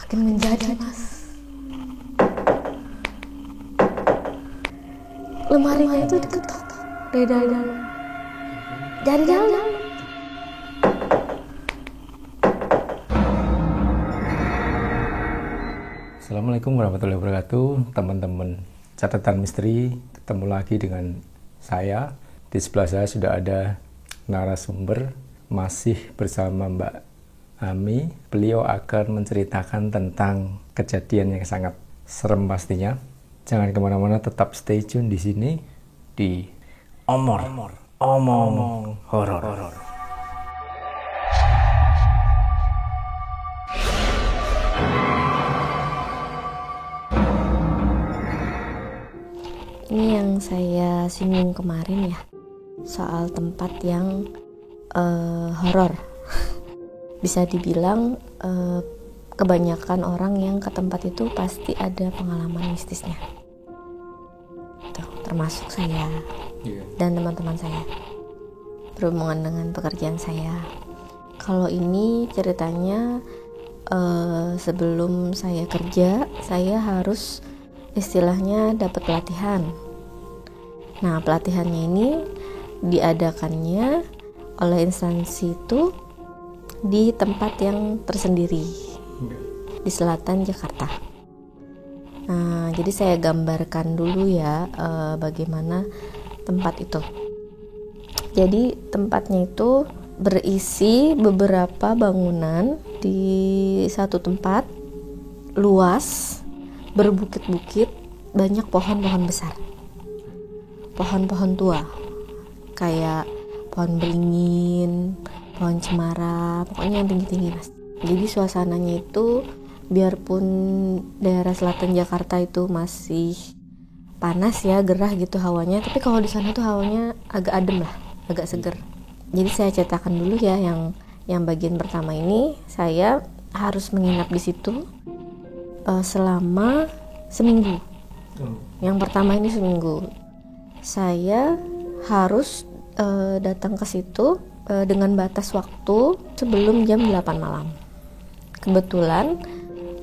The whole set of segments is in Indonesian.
makin menjadi, Mas. Lemarinya itu diketok dari dalam. Dari dalam. Assalamualaikum warahmatullahi wabarakatuh, teman-teman catatan misteri. Ketemu lagi dengan saya. Di sebelah saya sudah ada narasumber, masih bersama Mbak Ami. Beliau akan menceritakan tentang kejadian yang sangat serem pastinya. Jangan kemana-mana, tetap stay tune di sini di Omong Horor. Ini yang saya singgung kemarin ya, soal tempat yang horor. Bisa dibilang kebanyakan orang yang ke tempat itu pasti ada pengalaman mistisnya. Tuh, termasuk saya dan teman-teman saya berhubungan dengan pekerjaan saya. Kalau ini ceritanya sebelum saya kerja, saya harus istilahnya dapat pelatihan. Nah, pelatihannya ini diadakannya oleh instansi itu di tempat yang tersendiri di selatan Jakarta. Nah, jadi saya gambarkan dulu ya bagaimana tempat itu. Jadi tempatnya itu berisi beberapa bangunan di satu tempat luas, berbukit-bukit, banyak pohon-pohon besar, pohon-pohon tua, kayak pohon beringin, pohon cemara, pokoknya yang tinggi-tinggi, Mas. Jadi suasananya itu, biarpun daerah selatan Jakarta itu masih panas ya, gerah gitu hawanya, tapi kalau di sana tuh hawanya agak adem lah, agak seger. Jadi saya ceritakan dulu ya, yang bagian pertama ini saya harus menginap di situ selama seminggu. Yang pertama ini seminggu. Saya harus datang ke situ dengan batas waktu sebelum jam 8 malam. Kebetulan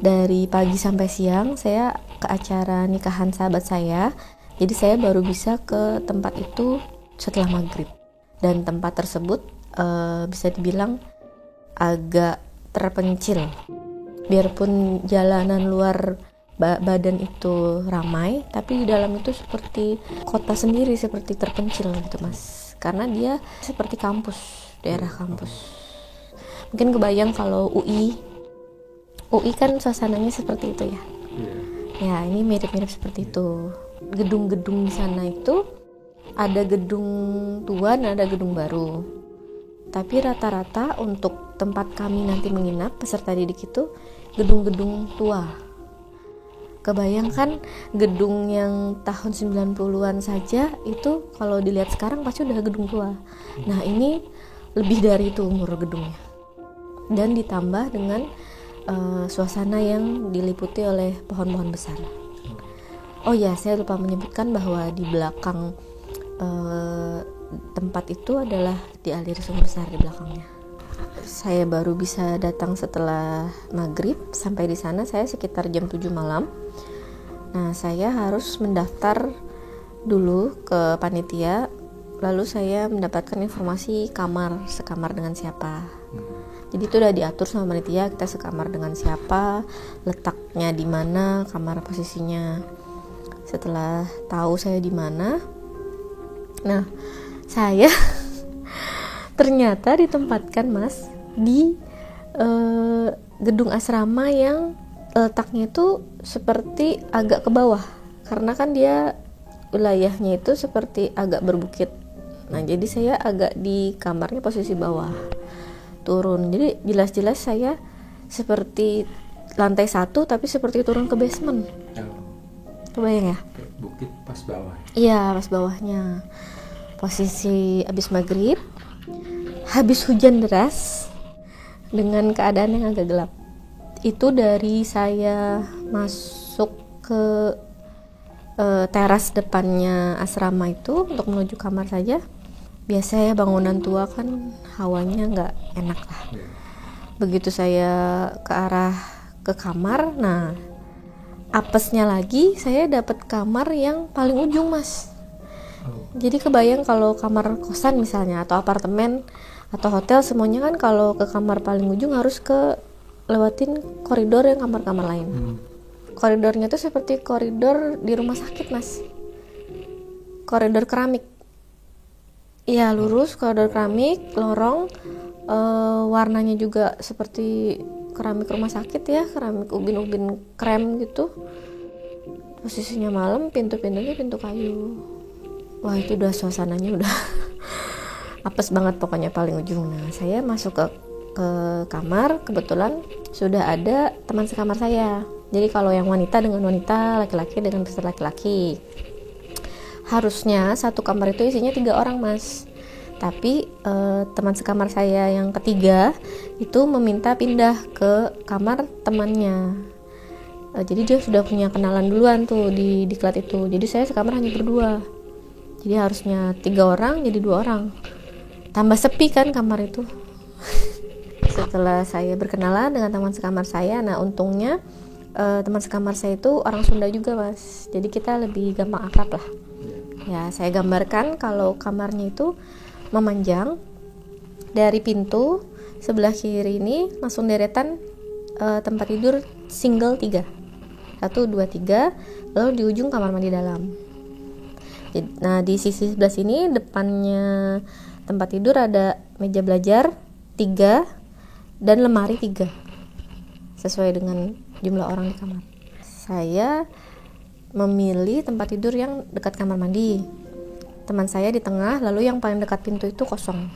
dari pagi sampai siang saya ke acara nikahan sahabat saya. Jadi saya baru bisa ke tempat itu setelah maghrib. Dan tempat tersebut bisa dibilang agak terpencil. Biarpun jalanan luar badan itu ramai, tapi di dalam itu seperti kota sendiri, seperti terpencil gitu, Mas. Karena dia seperti kampus, daerah kampus. Mungkin kebayang kalau UI kan suasananya seperti itu ya. Ya, ini mirip-mirip seperti itu. Gedung-gedung di sana itu ada gedung tua dan ada gedung baru. Tapi rata-rata untuk tempat kami nanti menginap peserta didik itu gedung-gedung tua. Kebayangkan gedung yang tahun 90-an saja itu kalau dilihat sekarang pasti udah gedung tua. Nah, ini lebih dari itu umur gedungnya. Dan ditambah dengan suasana yang diliputi oleh pohon-pohon besar. Oh ya, saya lupa menyebutkan bahwa di belakang tempat itu adalah dialiri sumber besar di belakangnya. Saya baru bisa datang setelah maghrib. Sampai di sana saya sekitar jam 7 malam. Nah, saya harus mendaftar dulu ke panitia. Lalu saya mendapatkan informasi sekamar dengan siapa. Jadi itu udah diatur sama panitia, kita sekamar dengan siapa, letaknya di mana, kamar posisinya. Setelah tahu saya di mana, nah, saya ternyata ditempatkan, Mas, di gedung asrama yang letaknya itu seperti agak ke bawah. Karena kan dia wilayahnya itu seperti agak berbukit. Nah, jadi saya agak di kamarnya posisi bawah, turun. Jadi jelas-jelas saya seperti lantai 1 tapi seperti turun ke basement. Kebayang ya? Bukit pas bawah. Iya, pas bawahnya. Posisi habis maghrib, habis hujan deras, dengan keadaan yang agak gelap. Itu dari saya masuk ke teras depannya asrama itu untuk menuju kamar saja. Biasa ya, bangunan tua kan hawanya nggak enak lah. Begitu saya ke arah ke kamar. Nah, apesnya lagi saya dapat kamar yang paling ujung, Mas. Jadi kebayang kalau kamar kosan misalnya atau apartemen atau hotel, semuanya kan kalau ke kamar paling ujung harus ke lewatin koridor yang kamar-kamar lain. Koridornya tuh seperti koridor di rumah sakit, Mas. Koridor keramik. Iya, lurus, koridor keramik, lorong, warnanya juga seperti keramik rumah sakit ya, keramik ubin-ubin krem gitu. Posisinya malam, pintu-pintunya pintu kayu. Wah, itu udah suasananya udah apes banget pokoknya paling ujung. Nah, saya masuk ke kamar, kebetulan sudah ada teman sekamar saya. Jadi kalau yang wanita dengan wanita, laki-laki dengan peserta laki-laki. Harusnya satu kamar itu isinya 3 orang, Mas. Tapi teman sekamar saya yang ketiga itu meminta pindah ke kamar temannya. Jadi dia sudah punya kenalan duluan tuh di diklat itu. Jadi saya sekamar hanya berdua. Jadi harusnya 3 orang jadi 2 orang. Tambah sepi kan kamar itu. Setelah saya berkenalan dengan teman sekamar saya, nah untungnya teman sekamar saya itu orang Sunda juga, Mas. Jadi kita lebih gampang akrab lah. Ya, saya gambarkan kalau kamarnya itu memanjang dari pintu sebelah kiri ini langsung deretan tempat tidur single 3. 1, 2, 3, lalu di ujung kamar mandi dalam. Nah, di sisi sebelah sini depannya tempat tidur ada meja belajar 3 dan lemari 3. Sesuai dengan jumlah orang di kamar. Saya memilih tempat tidur yang dekat kamar mandi. Teman saya di tengah, lalu yang paling dekat pintu itu kosong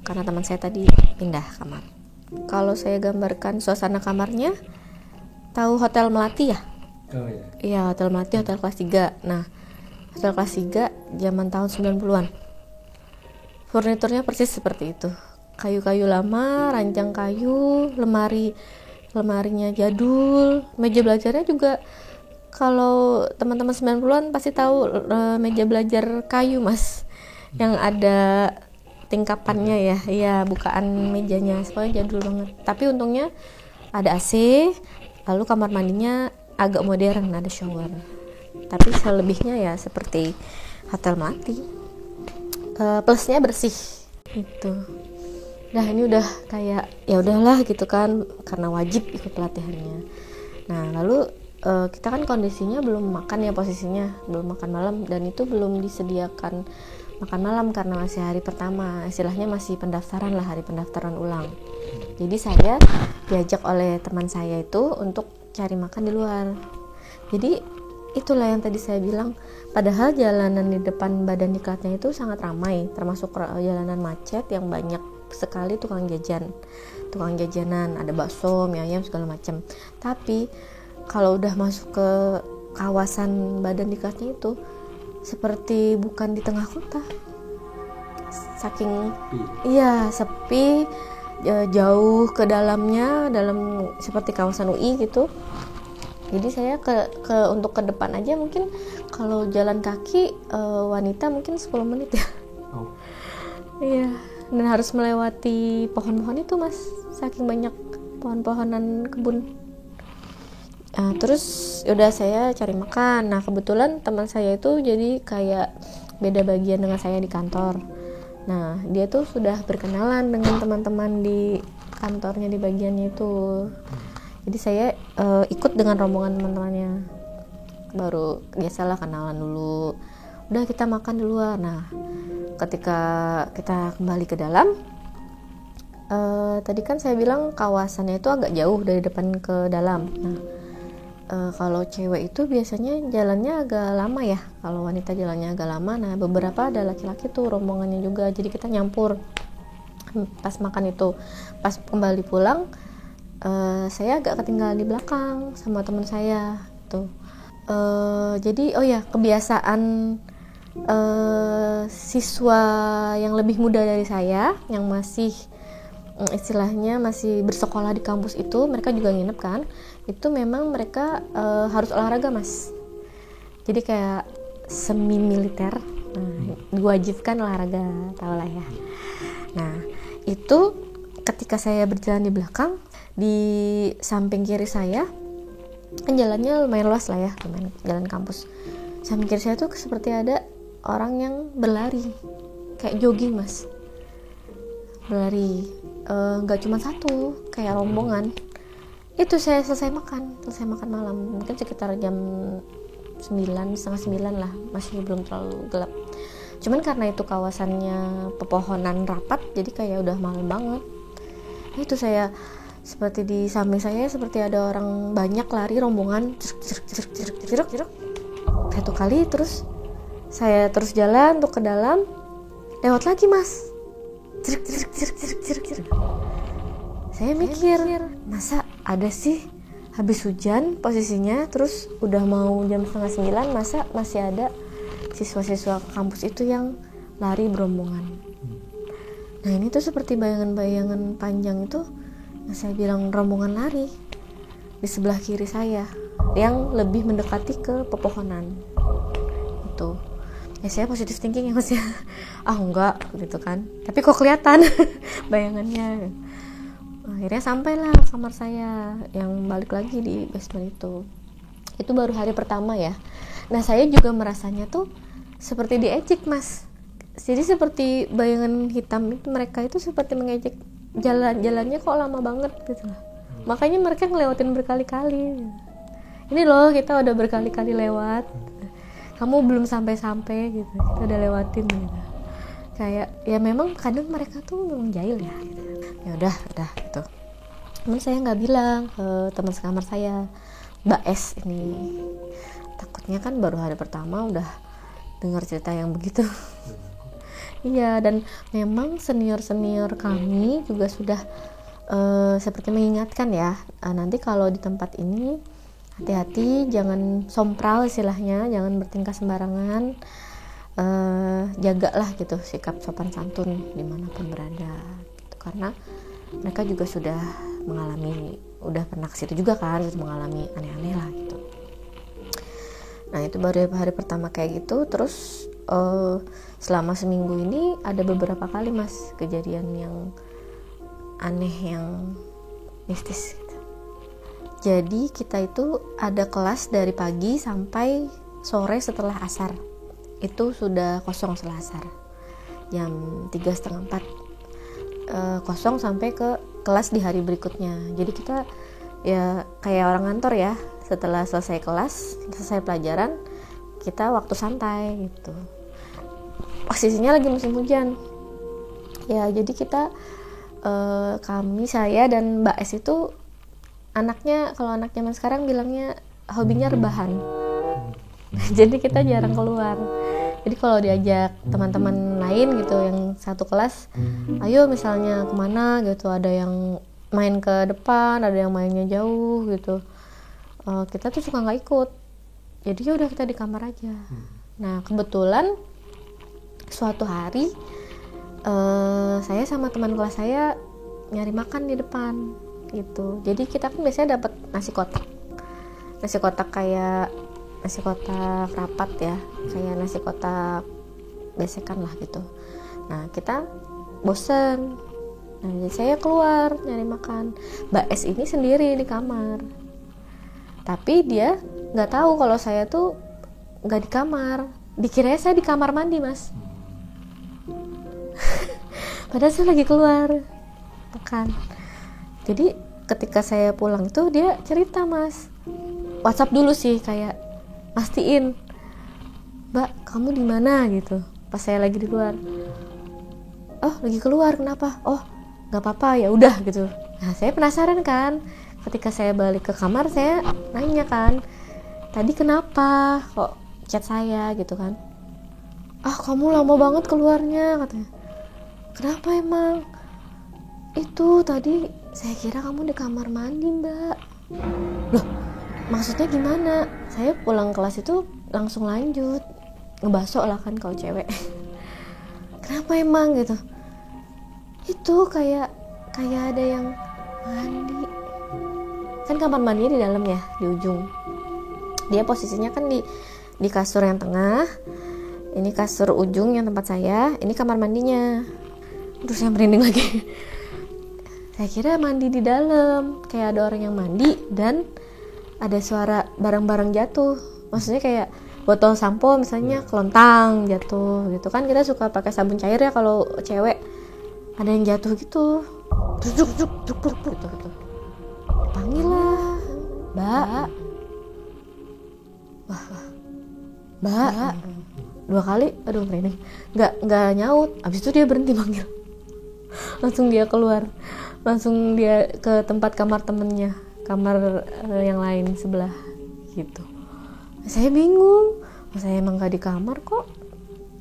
karena teman saya tadi pindah kamar. Kalau saya gambarkan suasana kamarnya, tahu Hotel Melati ya? Oh iya. Iya, Hotel Melati, hotel kelas 3. Nah, hotel kelas 3 zaman tahun 90-an. Furniturnya persis seperti itu. Kayu-kayu lama, ranjang kayu, lemarinya jadul, meja belajarnya juga. Kalau teman-teman 90-an pasti tahu meja belajar kayu, Mas, yang ada tingkapannya ya, iya, bukaan mejanya, soalnya jadul banget. Tapi untungnya ada AC, lalu kamar mandinya agak modern, ada shower. Tapi selebihnya ya seperti Hotel Melati. Plusnya bersih itu. Nah, ini udah kayak ya udahlah gitu kan, karena wajib ikut pelatihannya. Nah, lalu kita kan kondisinya belum makan ya, posisinya belum makan malam, dan itu belum disediakan makan malam karena masih hari pertama, istilahnya masih pendaftaran lah, hari pendaftaran ulang. Jadi saya diajak oleh teman saya itu untuk cari makan di luar. Jadi itulah yang tadi saya bilang, padahal jalanan di depan badan diklatnya itu sangat ramai, termasuk jalanan macet yang banyak sekali tukang jajanan, ada bakso, mie ayam segala macam. Tapi kalau udah masuk ke kawasan badan diklatnya itu seperti bukan di tengah kota, saking sepi, jauh ke dalamnya, dalam seperti kawasan UI gitu. Jadi saya untuk ke depan aja mungkin kalau jalan kaki wanita mungkin 10 menit ya. Iya, dan harus melewati pohon-pohon itu, Mas, saking banyak pohon-pohonan kebun. Terus udah saya cari makan. Nah, kebetulan teman saya itu jadi kayak beda bagian dengan saya di kantor. Nah, dia tuh sudah berkenalan dengan teman-teman di kantornya di bagiannya itu. Jadi saya ikut dengan rombongan teman-temannya. Baru biasalah kenalan dulu. Udah kita makan di luar. Nah, ketika kita kembali ke dalam, tadi kan saya bilang kawasannya itu agak jauh dari depan ke dalam. Nah, kalau cewek itu biasanya jalannya agak lama ya, kalau wanita jalannya agak lama. Nah, beberapa ada laki-laki tuh rombongannya juga, jadi kita nyampur pas makan itu. Pas kembali pulang, saya agak ketinggalan di belakang sama teman saya tuh. Jadi kebiasaan siswa yang lebih muda dari saya, yang masih istilahnya masih bersekolah di kampus itu, mereka juga nginep kan, itu memang mereka harus olahraga, Mas. Jadi kayak semi militer, diwajibkan olahraga, tau lah ya. Nah, itu ketika saya berjalan di belakang, di samping kiri saya kan jalannya lumayan luas lah ya, lumayan jalan kampus. Saya mikir saya tuh seperti ada orang yang berlari kayak jogging mas, berlari, nggak cuma satu, kayak rombongan. Itu saya selesai makan malam, mungkin sekitar jam 9, setengah 9 lah, masih belum terlalu gelap. Cuman karena itu kawasannya pepohonan rapat, jadi kayak udah malam banget. Itu saya seperti di samping saya seperti ada orang banyak lari rombongan, jeruk. Satu kali, terus saya terus jalan untuk ke dalam, lewat lagi mas, jeruk. Saya mikir, masa ada sih habis hujan posisinya, terus udah mau jam setengah 9, masa masih ada siswa-siswa kampus itu yang lari berombongan. Nah ini tuh seperti bayangan-bayangan panjang itu yang saya bilang rombongan lari di sebelah kiri saya yang lebih mendekati ke pepohonan itu. Ya saya positive thinking ya mas ya, enggak gitu kan, tapi kok kelihatan bayangannya. Akhirnya sampailah kamar saya yang balik lagi di basement itu baru hari pertama ya. Nah saya juga merasanya tuh seperti diejek mas, jadi seperti bayangan hitam itu, mereka itu seperti mengejek, jalannya kok lama banget gitu lah. Makanya mereka ngelewatin berkali-kali, ini loh kita udah berkali-kali lewat, kamu belum sampai-sampai gitu, kita udah lewatin gitu. Kayak ya memang kadang mereka tuh memang jahil ya gitu. Ya udah gitu. Cuman saya nggak bilang ke teman sekamar saya, Mbak S ini, takutnya kan baru hari pertama udah dengar cerita yang begitu. Iya, dan memang senior kami juga sudah seperti mengingatkan ya, nanti kalau di tempat ini hati-hati, jangan sompral istilahnya, jangan bertingkah sembarangan, jagalah gitu sikap sopan santun dimanapun berada gitu. Karena mereka juga sudah mengalami, udah pernah ke situ juga kan, mengalami aneh-aneh lah gitu. Nah itu baru hari pertama kayak gitu. Terus selama seminggu ini ada beberapa kali mas kejadian yang aneh, yang mistis gitu. Jadi kita itu ada kelas dari pagi sampai sore setelah asar, itu sudah kosong setelah asar, jam 3:30, 4 kosong sampai ke kelas di hari berikutnya. Jadi kita ya kayak orang kantor ya, setelah selesai kelas, selesai pelajaran, kita waktu santai gitu. Posisinya lagi musim hujan ya, jadi kita saya dan Mbak S itu anaknya, kalau anak zaman sekarang bilangnya hobinya rebahan. Jadi kita jarang keluar. Jadi kalau diajak teman-teman lain gitu yang satu kelas, ayo misalnya kemana gitu, ada yang main ke depan, ada yang mainnya jauh gitu, kita tuh suka nggak ikut. Jadi ya udah kita di kamar aja. Nah kebetulan suatu hari saya sama teman kelas saya nyari makan di depan gitu. Jadi kita kan biasanya dapat nasi kotak kayak nasi kotak rapat ya, kayak nasi kotak besekan lah gitu. Nah kita bosen, nah jadi saya keluar nyari makan. Mbak S ini sendiri di kamar, tapi dia nggak tahu kalau saya tuh nggak di kamar, dikiranya saya di kamar mandi mas. Padahal saya lagi keluar makan. Jadi ketika saya pulang itu dia cerita mas, WhatsApp dulu sih kayak pastiin, Mbak kamu di mana gitu. Pas saya lagi di luar, oh lagi keluar, kenapa? Oh nggak apa-apa, ya udah gitu. Nah saya penasaran kan, ketika saya balik ke kamar saya nanya kan, tadi kenapa kok chat saya gitu kan? Kamu lama banget keluarnya katanya. Kenapa emang? Itu tadi saya kira kamu di kamar mandi mbak. Loh maksudnya gimana? Saya pulang kelas itu langsung lanjut ngebasok lah kan kalau cewek. Kenapa emang gitu? Itu kayak ada yang mandi. Kan kamar mandinya di dalam ya, di ujung. Dia posisinya kan di kasur yang tengah. Ini kasur ujung yang tempat saya, ini kamar mandinya. Terus saya merinding lagi. Saya kira mandi di dalam, kayak ada orang yang mandi dan ada suara barang-barang jatuh, maksudnya kayak botol sampo misalnya kelontang jatuh gitu kan, kita suka pakai sabun cair ya kalau cewek, ada yang jatuh gitu, juk gitu. Panggil lah, Mbak, Mbak, 2 kali, aduh merinding, nggak nyaut, abis itu dia berhenti manggil, langsung dia keluar, langsung dia ke tempat kamar temennya, kamar yang lain sebelah gitu. Saya bingung, saya emang gak di kamar kok.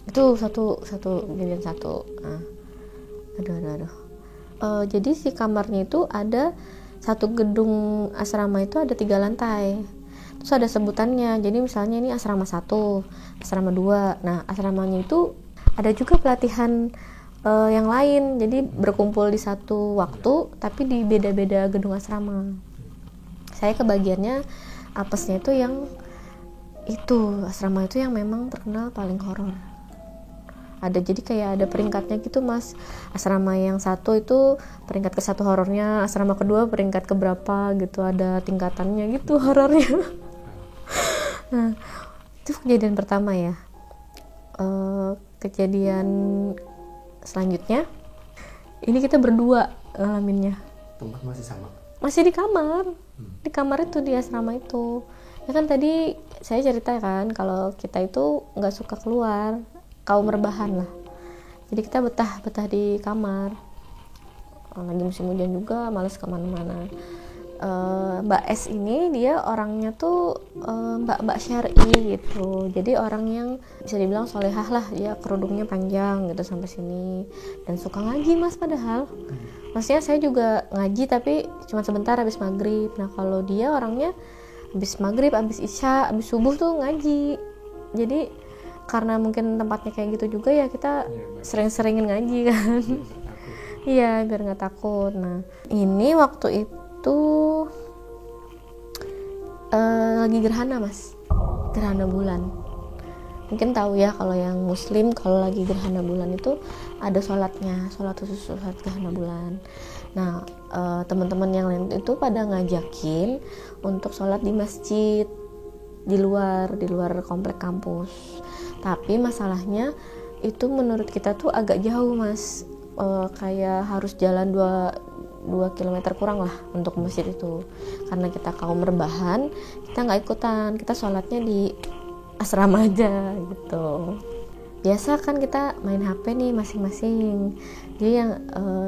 Itu satu kejadian satu. Nah, aduh. Jadi si kamarnya itu ada satu gedung asrama itu ada 3 lantai. Terus ada sebutannya. Jadi misalnya ini asrama 1, asrama 2. Nah, asramanya itu ada juga pelatihan yang lain. Jadi berkumpul di satu waktu tapi di beda-beda gedung asrama. Saya kebagiannya apesnya itu yang itu, asrama itu yang memang terkenal paling horor. Ada, jadi kayak ada peringkatnya gitu mas. Asrama yang 1 itu peringkat ke-1 horornya, asrama kedua peringkat ke berapa gitu, ada tingkatannya gitu horornya. Nah, itu kejadian pertama ya. Kejadian selanjutnya ini kita berdua ngalaminnya. Tempat masih sama? Masih di kamar. Di kamar itu, di asrama itu. Ya kan tadi saya cerita kan kalau kita itu nggak suka keluar, kaum rebahan lah. Jadi kita betah di kamar. Lagi musim hujan juga, males kemana-mana. Mbak S ini dia orangnya tuh mbak syar'i gitu. Jadi orang yang bisa dibilang solehah lah, dia kerudungnya panjang gitu sampai sini dan suka ngaji mas. Padahal maksudnya saya juga ngaji tapi cuma sebentar habis maghrib. Nah kalau dia orangnya habis maghrib, habis isya, habis subuh tuh ngaji. Jadi karena mungkin tempatnya kayak gitu juga ya kita sering-seringin ngaji kan. Iya biar nggak takut. Nah ini waktu itu lagi gerhana mas, gerhana bulan. Mungkin tahu ya kalau yang muslim kalau lagi gerhana bulan itu ada sholatnya, sholat khusus sholat gerhana bulan. Nah teman-teman yang lain itu pada ngajakin untuk sholat di masjid di luar komplek kampus. Tapi masalahnya itu menurut kita tuh agak jauh mas, kayak harus jalan 2 km kurang lah untuk masjid itu. Karena kita kaum rebahan, kita nggak ikutan, kita sholatnya di asrama aja gitu. Biasa kan kita main HP nih masing-masing, dia yang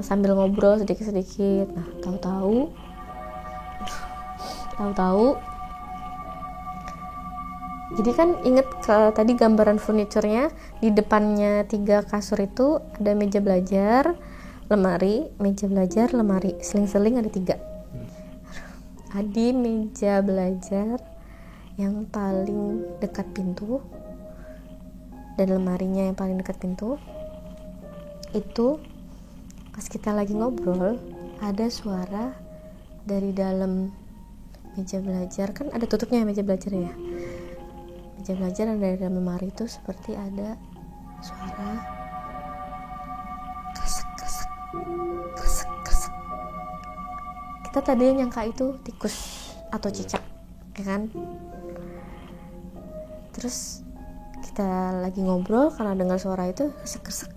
sambil ngobrol sedikit-sedikit. Nah tahu-tahu jadi kan inget tadi gambaran furniturnya, di depannya 3 kasur itu ada meja belajar, lemari, meja belajar, lemari, seling-seling ada 3. Di meja belajar yang paling dekat pintu dan lemarinya yang paling dekat pintu itu pas kita lagi ngobrol ada suara dari dalam meja belajar. Kan ada tutupnya meja belajar ya, meja belajar, dan dari dalam lemari itu seperti ada suara kresek. Kita tadinya nyangka itu tikus atau cicak ya kan. Terus kita lagi ngobrol karena dengar suara itu kresek,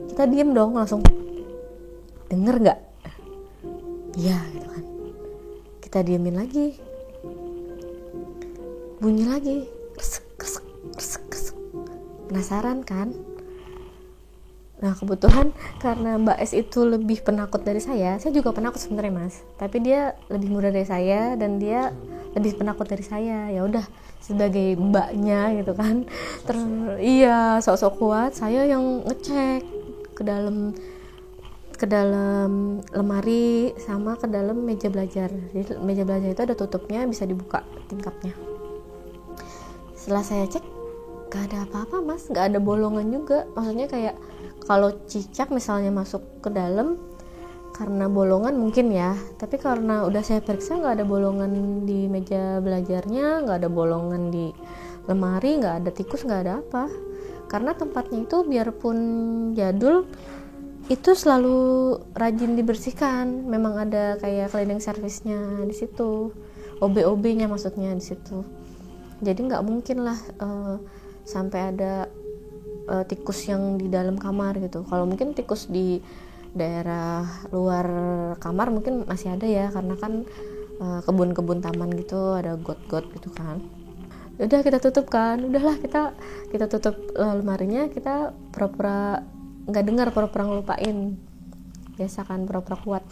kita diem dong, langsung denger nggak? Iya gitu kan. Kita diemin lagi, bunyi lagi kresek. Penasaran kan? Nah kebetulan karena Mbak S itu lebih penakut dari saya juga penakut sebenarnya mas, tapi dia lebih muda dari saya dan dia lebih penakut dari saya. Ya udah sebagai mbaknya gitu kan, terus iya sok-sok kuat, saya yang ngecek ke dalam lemari sama ke dalam meja belajar. Jadi meja belajar itu ada tutupnya, bisa dibuka tingkapnya. Setelah saya cek gak ada apa-apa mas, gak ada bolongan juga. Maksudnya kayak kalau cicak misalnya masuk ke dalam karena bolongan mungkin ya, tapi karena udah saya periksa gak ada bolongan di meja belajarnya, gak ada bolongan di lemari, gak ada tikus, gak ada apa. Karena tempatnya itu biarpun jadul itu selalu rajin dibersihkan, memang ada kayak cleaning service-nya di situ OB-OB-nya maksudnya di situ. Jadi nggak mungkin lah sampai ada tikus yang di dalam kamar gitu. Kalau mungkin tikus di daerah luar kamar mungkin masih ada ya, karena kan kebun-kebun taman gitu, ada got-got gitu kan. Udah kita tutup kan, udahlah kita tutup lemarinya, kita pura-pura nggak dengar, pura-pura ngelupain. Biasa kan pura-pura kuat.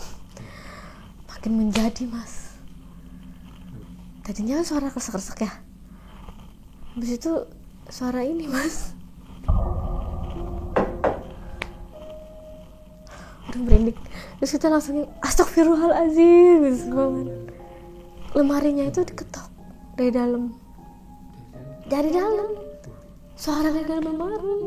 Makin menjadi mas. Tadinya suara kresek-kresek ya. Habis itu suara ini mas. Udah merinding. Terus kita langsung astagfirullahaladzim gitu. Lemarinya itu diketok dari dalam. Dari dalam. Suara dari dalam lemari.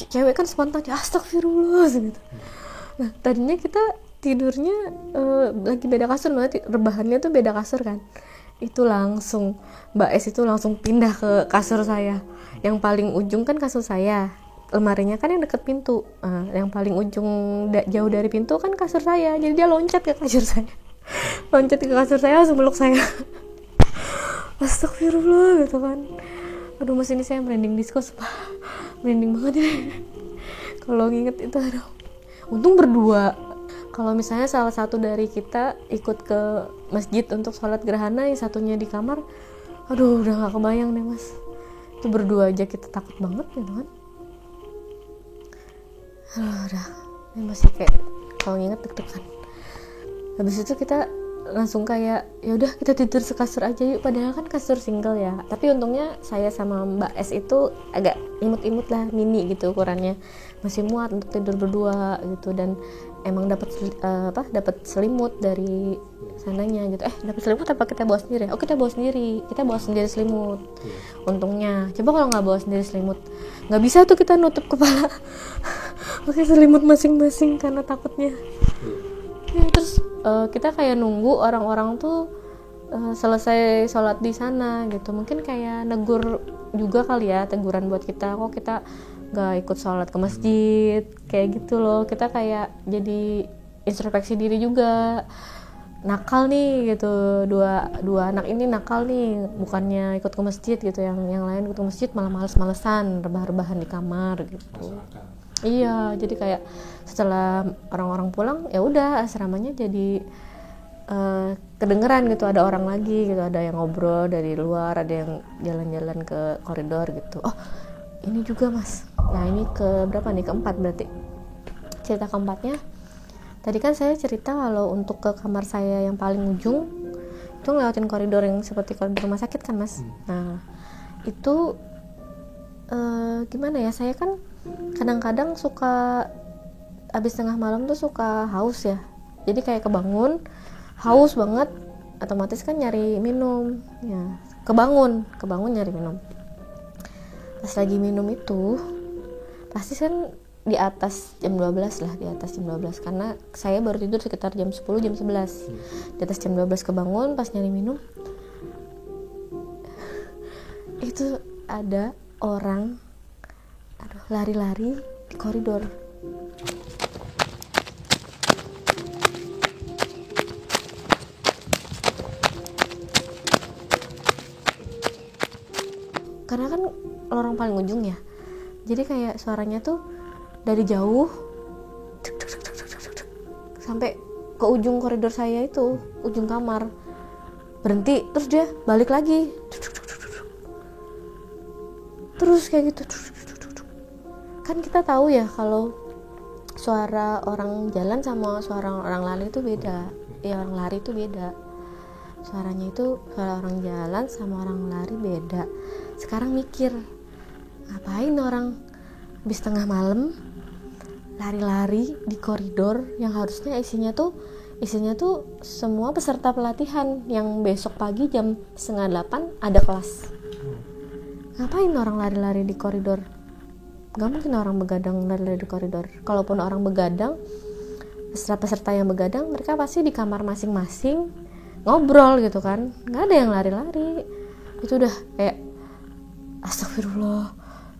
Cewek kan spontan astagfirullah gitu. Nah tadinya kita tidurnya lagi beda kasur, rebahannya tuh beda kasur kan. Itu langsung Mbak S itu langsung pindah ke kasur saya. Yang paling ujung kan kasur saya, lemarinya kan yang deket pintu. Yang paling ujung jauh dari pintu kan kasur saya. Jadi dia loncat ke kasur saya. Loncat ke kasur saya langsung meluk saya. Astagfirullah gitu kan. Aduh mas, ini saya merinding diskus, merinding banget ini. Kalau nginget itu, aduh. Untung berdua. Kalau misalnya salah satu dari kita ikut ke masjid untuk sholat gerhana, yang satunya di kamar, aduh udah gak kebayang deh mas. Itu berdua aja kita takut banget gitu kan. Udah, ini masih kayak kalau nginget deg-degan. Habis itu kita langsung kayak ya udah kita tidur sekasur aja yuk, padahal kan kasur single ya. Tapi untungnya saya sama Mbak S itu agak imut-imut lah, mini gitu ukurannya, masih muat untuk tidur berdua gitu. Dan emang dapat selimut dari sananya gitu. Dapat selimut apa kita bawa sendiri? Oh kita bawa sendiri selimut. Untungnya. Coba kalau nggak bawa sendiri selimut, nggak bisa tuh kita nutup kepala pakai selimut masing-masing karena takutnya. Terus kita kayak nunggu orang-orang tuh selesai sholat di sana gitu. Mungkin kayak negur juga kali ya, teguran buat kita, kok kita nggak ikut sholat ke masjid kayak gitu loh. Kita kayak jadi introspeksi diri juga, nakal nih gitu. Dua anak ini nakal nih, bukannya ikut ke masjid gitu, yang lain ikut ke masjid malah males-malesan, rebah-rebahan di kamar gitu. Iya, jadi kayak setelah orang-orang pulang ya udah asramanya jadi kedengeran gitu, ada orang lagi gitu, ada yang ngobrol dari luar, ada yang jalan-jalan ke koridor gitu. Oh ini juga mas, nah ini ke berapa nih, keempat berarti. Cerita keempatnya, tadi kan saya cerita kalau untuk ke kamar saya yang paling ujung itu ngelewatin koridor yang seperti koridor rumah sakit kan mas. Nah itu gimana ya, saya kan kadang-kadang suka abis tengah malam tuh suka haus ya, jadi kayak kebangun haus banget, otomatis kan nyari minum ya, kebangun nyari minum. Pas lagi minum itu pasti kan di atas jam 12 lah, di atas jam 12 karena saya baru tidur sekitar jam 10 jam 11. Di atas jam 12 kebangun pas nyari minum, itu ada orang lari-lari di koridor. Karena kan orang paling ujung ya, jadi kayak suaranya tuh dari jauh sampai ke ujung koridor saya itu, ujung kamar, berhenti, terus dia balik lagi, terus kayak gitu. Kan kita tahu ya kalau suara orang jalan sama suara orang lari itu beda. Ya orang lari itu beda. Suaranya itu suara orang jalan sama orang lari beda. Sekarang mikir, ngapain orang habis tengah malam lari-lari di koridor yang harusnya isinya tuh semua peserta pelatihan yang besok pagi jam 7:30 ada kelas. Ngapain orang lari-lari di koridor? Gak mungkin orang begadang lari-lari di koridor. Kalaupun orang begadang, peserta yang begadang, mereka pasti di kamar masing-masing ngobrol gitu kan. Gak ada yang lari-lari. Itu udah kayak astagfirullah,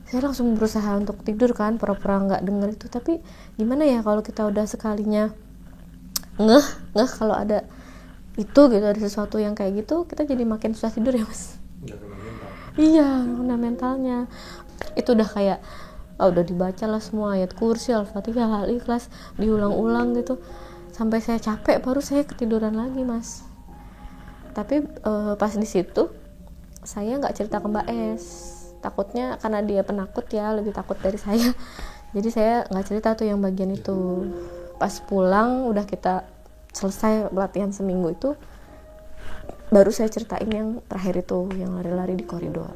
Saya langsung berusaha untuk tidur kan, pura-pura nggak denger itu. Tapi gimana ya kalau kita udah sekalinya ngeh kalau ada itu gitu, ada sesuatu yang kayak gitu, kita jadi makin susah tidur ya mas. Iya, fundamentalnya itu udah kayak udah dibaca lah semua ayat kursi, al-fatihah, al-ikhlas, diulang-ulang gitu sampai saya capek, baru saya ketiduran lagi mas. Tapi pas di situ saya nggak cerita ke Mbak Es, takutnya karena dia penakut ya, lebih takut dari saya. Jadi saya nggak cerita tuh yang bagian itu. Pas pulang udah kita selesai pelatihan seminggu itu, baru saya ceritain yang terakhir itu, yang lari-lari di koridor.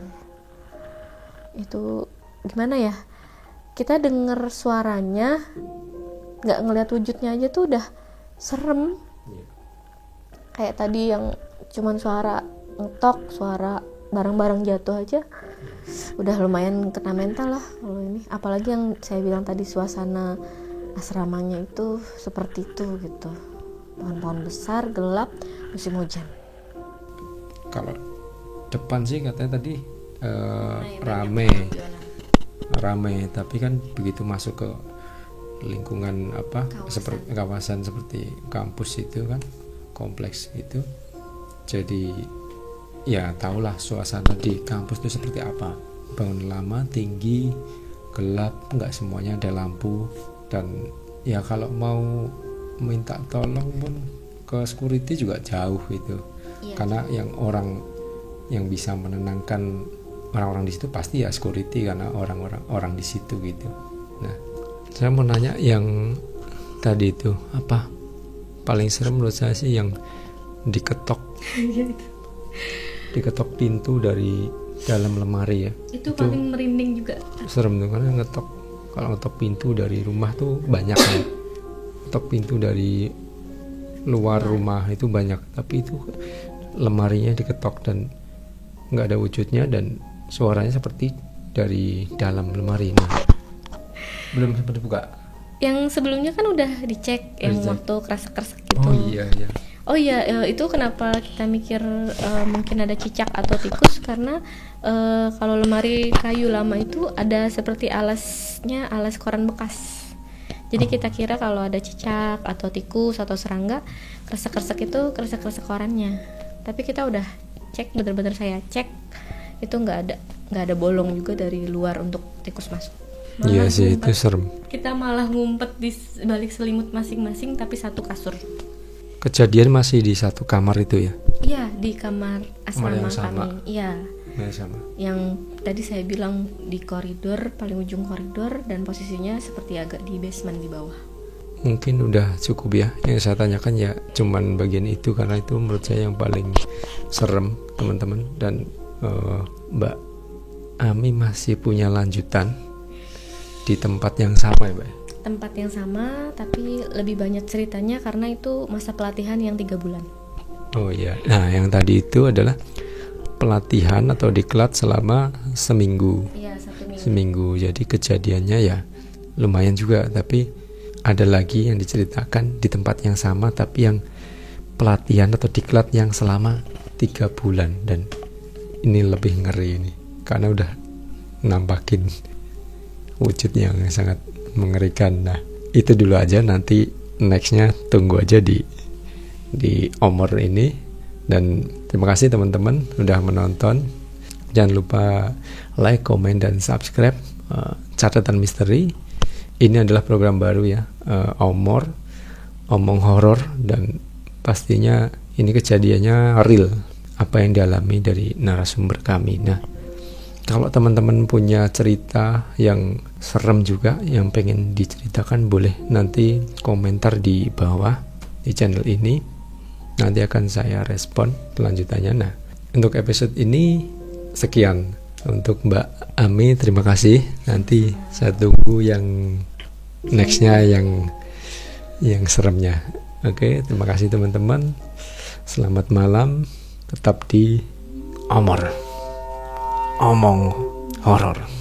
Itu gimana ya, kita denger suaranya, nggak ngeliat wujudnya aja tuh udah serem. Kayak tadi yang cuman suara ngetok, suara barang-barang jatuh aja udah lumayan kena mental lah kalau ini. Apalagi yang saya bilang tadi, suasana asramanya itu seperti itu gitu, pohon-pohon besar, gelap, musim hujan. Kalau depan sih katanya tadi rame, tapi kan begitu masuk ke lingkungan seperti kawasan seperti kampus itu kan, kompleks itu, jadi ya tahulah suasana di kampus itu seperti apa. Bangun lama, tinggi, gelap, nggak semuanya ada lampu. Dan ya kalau mau minta tolong pun ke security juga jauh itu. Iya. Karena orang yang bisa menenangkan orang-orang di situ pasti ya security, karena orang di situ gitu. Nah, saya mau nanya yang tadi itu apa? Paling serem menurut saya sih yang diketok pintu dari dalam lemari ya. Itu paling merinding juga. Serem tuh, karena kalau ngetok pintu dari rumah tuh banyak ya. Ngetok pintu dari luar rumah itu banyak, tapi itu lemarinya diketok dan nggak ada wujudnya dan suaranya seperti dari dalam lemari ini. Belum sempat dibuka. Yang sebelumnya kan udah dicek yang waktu kresek-kresek gitu. Oh iya, itu kenapa kita mikir mungkin ada cicak atau tikus, karena kalau lemari kayu lama itu ada seperti alas koran bekas. Jadi kita kira kalau ada cicak atau tikus atau serangga, kresek-kresek itu kresek-kresek korannya. Tapi kita udah cek, bener-bener saya cek, itu nggak ada bolong juga dari luar untuk tikus masuk. Iya sih, itu serem. Kita malah ngumpet di balik selimut masing-masing, tapi satu kasur. Kejadian masih di satu kamar itu ya? Iya, di kamar asrama kami. Iya. Sama. Yang tadi saya bilang di koridor, paling ujung koridor, dan posisinya seperti agak di basement di bawah. Mungkin udah cukup ya. Yang saya tanyakan ya cuman bagian itu, karena itu menurut saya yang paling serem, teman-teman. Dan Mbak Ami masih punya lanjutan di tempat yang sama ya, Mbak? Tempat yang sama, tapi lebih banyak ceritanya karena itu masa pelatihan yang 3 bulan. Oh iya, nah yang tadi itu adalah pelatihan atau diklat selama seminggu. Iya, 1 minggu. Seminggu, jadi kejadiannya ya lumayan juga, tapi ada lagi yang diceritakan di tempat yang sama, tapi yang pelatihan atau diklat yang selama 3 bulan. Dan ini lebih ngeri ini, karena udah nampakin wujud yang sangat mengerikan. Nah, itu dulu aja, nanti nextnya tunggu aja di Omor ini. Dan terima kasih teman-teman udah menonton. Jangan lupa like, comment, dan subscribe Catatan Misteri. Ini adalah program baru ya, Omor, omong horor, dan pastinya ini kejadiannya real, apa yang dialami dari narasumber kami. Nah, kalau teman-teman punya cerita yang serem juga yang pengen diceritakan, boleh nanti komentar di bawah di channel ini. Nanti akan saya respon kelanjutannya. Nah, untuk episode ini sekian. Untuk Mbak Ami, terima kasih. Nanti saya tunggu yang nextnya yang seremnya. Oke, terima kasih teman-teman. Selamat malam. Tetap di Omor, omong horor.